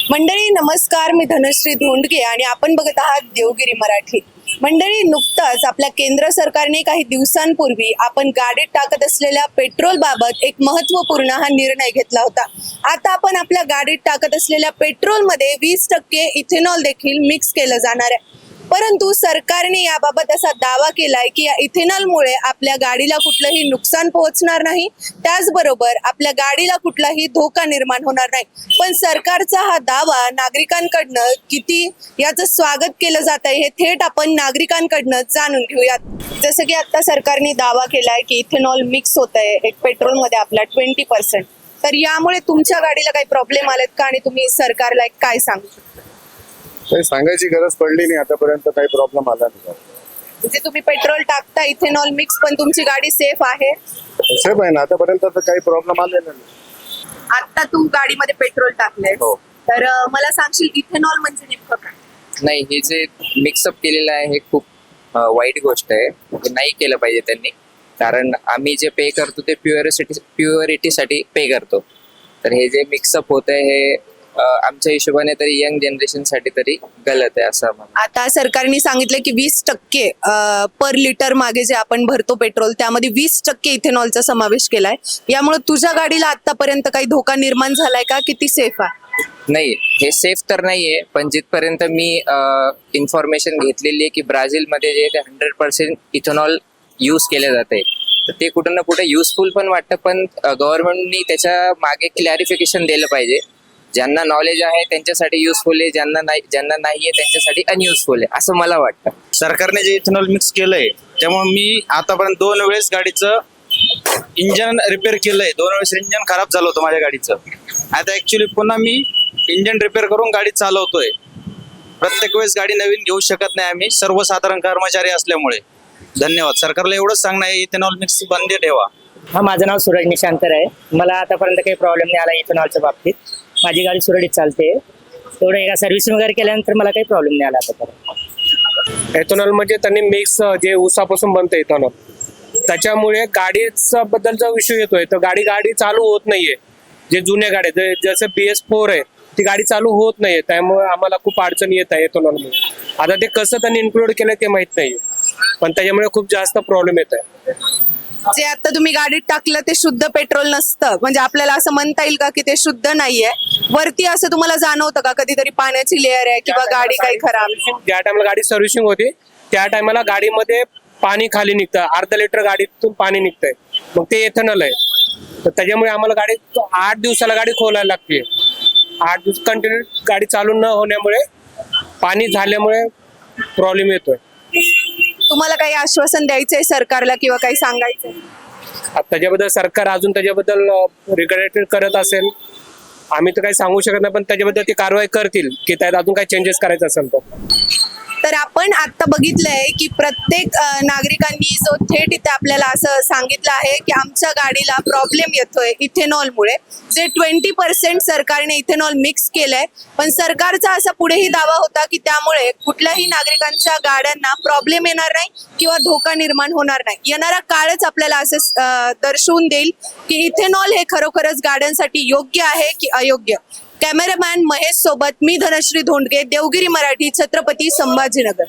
मंडळी नमस्कार, मी धनश्री धोंडगे आणि आपण बघत आहात देवगिरी मराठी. मंडळी, नुकताच आपल्या केंद्र सरकारने काही दिवसांपूर्वी आपण गाडीत टाकत असलेल्या पेट्रोल बाबत एक महत्त्वपूर्ण हा निर्णय घेतला होता. आता आपण आपल्या गाडीत टाकत असलेल्या पेट्रोलमध्ये 20% इथेनॉल देखील मिक्स केलं जाणार आहे. परंतु सरकारने याबाबत असा दावा केलाय की या इथेनॉलमुळे आपल्या गाडीला कुठलंही नुकसान पोहोचणार नाही, त्याचबरोबर आपल्या गाडीला कुठलाही धोका निर्माण होणार नाही. पण सरकारचा हा दावा नागरिकांकडनं किती याचं स्वागत केलं जात आहे हे थेट आपण नागरिकांकडनं जाणून घेऊयात. जसं की आता सरकारने दावा केलाय की इथेनॉल मिक्स होत आहे एक पेट्रोलमध्ये आपल्या 20%. तर यामुळे तुमच्या गाडीला काही प्रॉब्लेम आलेत का आणि तुम्ही सरकारला काय सांगू शकता? काही सांगायची गरज पडली नाही, आतापर्यंत काही प्रॉब्लेम आला नाही. म्हणजे तुम्ही पेट्रोल टाकता इथेनॉल मिक्स, पण तुमची गाडी सेफ आहे? सेफ आहे ना, आतापर्यंत तर काही प्रॉब्लेम आलेला नाही. आता तू गाडीमध्ये पेट्रोल टाकलंय, हो. तर मला सांगशील इथेनॉल म्हणजे नेमकं काय? नाही, हे जे मिक्सअप केलेलं आहे हे खूप वाईट गोष्ट आहे. हे नाही केलं पाहिजे त्यांनी, कारण आम्ही जे पे करतो ते प्युअरिटीसाठी पे करतो. तर हे जे मिक्सअप होत आहे हे आमच्या हिशोबाने तरी यंग जनरेशनसाठी तरी गलत आहे असं म्हणा. आता सरकारने सांगितलं की 20% पर लिटर मागे जे आपण भरतो पेट्रोल त्यामध्ये 20% इथेनॉलचा समावेश केलाय. यामुळे तुझ्या गाडीला आतापर्यंत काही धोका निर्माण झालाय का? किती सेफ आहे? नाही, हे सेफ तर नाहीये, पण जिथपर्यंत मी इन्फॉर्मेशन घेतलेली आहे की ब्राझीलमध्ये जे ते 100% इथेनॉल यूज केले जाते, तर ते कुठं ना कुठे युजफुल पण वाटतं. पण गव्हर्नमेंटनी त्याच्या मागे क्लॅरिफिकेशन दिलं पाहिजे. ज्यांना नॉलेज आहे त्यांच्यासाठी युजफुल आहे, ज्यांना नाहीये त्यांच्यासाठी अनयुजफुल आहे असं मला वाटतं. सरकारने जे इथेनॉल मिक्स केलंय त्यामुळे मी आतापर्यंत 2 वेळेस गाडीचं इंजन रिपेअर केलंय. 2 वेळेस इंजन खराब झालं होतं माझ्या गाडीचं. आता ऍक्च्युली पुन्हा मी इंजन रिपेअर करून गाडी चालवतोय. प्रत्येक वेळेस गाडी नवीन घेऊ शकत नाही आम्ही, सर्वसाधारण कर्मचारी असल्यामुळे. धन्यवाद. सरकारला एवढंच सांगणं आहे, इथेनॉल मिक्स बंद ठेवा. हा, माझं नाव सूरज निशांतर आहे. मला आतापर्यंत काही प्रॉब्लेम नाही आला इथेनॉलच्या बाबतीत. माझी गाडी सुरळीत चालते. तेवढं एका सर्व्हिसिंग वगैरे केल्यानंतर मला काही प्रॉब्लेम नाही आला आतापर्यंत. इथेनॉल म्हणजे त्यांनी मिक्स जे ऊसापासून बनतं इथेनॉल, त्याच्यामुळे गाडीचा बद्दलचा इश्यू येतोय. तर गाडी चालू होत नाहीये. जे जुन्या गाड्या जसं PS4 आहे ती गाडी चालू होत नाहीये, त्यामुळे आम्हाला खूप अडचणी येत आहे इथेनॉलमुळे. आता ते कसं त्यांनी इन्क्लूड केलं ते माहित नाहीये, पण त्याच्यामुळे खूप जास्त प्रॉब्लेम येत आहे. जे आता तुम्ही गाडीत टाकलं ते शुद्ध पेट्रोल नसतं, म्हणजे आपल्याला असं म्हणता येईल का की ते शुद्ध नाहीये? वरती असं तुम्हाला जाणवतं का कधीतरी पाण्याची लेअर आहे किंवा गाडी काही खराब? ज्या टायमाला गाडी सर्व्हिसिंग होती त्या टायमाला गाडीमध्ये पाणी खाली निघतं, अर्धा लिटर गाडीतून पाणी निघतंय, मग ते इथेनॉल आहे. तर त्याच्यामुळे आम्हाला गाडी 8 दिवसाला गाडी खोलायला लागते. 8 दिवस कंटिन्यू गाडी चालू न होण्यामुळे पाणी झाल्यामुळे प्रॉब्लेम येतोय. तुम्हाला काही आश्वासन द्यायचंय सरकारला किंवा काही सांगायचंय? त्याच्याबद्दल सरकार अजून त्याच्याबद्दल रिग्रेट करत असेल, आम्ही तर काही सांगू शकत नाही, पण त्याच्याबद्दल ती कारवाई करतील की त्यात अजून काही चेंजेस करायचं असेल तर आपण आता बघितलंय की प्रत्येक नागरिकांनी जो थेट इथे आपल्याला असं सांगितलं आहे की आमच्या गाडीला प्रॉब्लेम येतोय इथेनॉलमुळे. जे 20% सरकारने इथेनॉल मिक्स केलंय, पण सरकारचा असा पुढेही दावा होता की त्यामुळे कुठल्याही नागरिकांच्या गाड्यांना प्रॉब्लेम येणार नाही किंवा धोका निर्माण होणार नाही. येणारा काळच आपल्याला असं दर्शवून देईल की इथेनॉल हे खरोखरच गाड्यांसाठी योग्य आहे की अयोग्य. कॅमेरामॅन महेश सोबत मी धनश्री धोंडगे, देवगिरी मराठी, छत्रपती संभाजीनगर.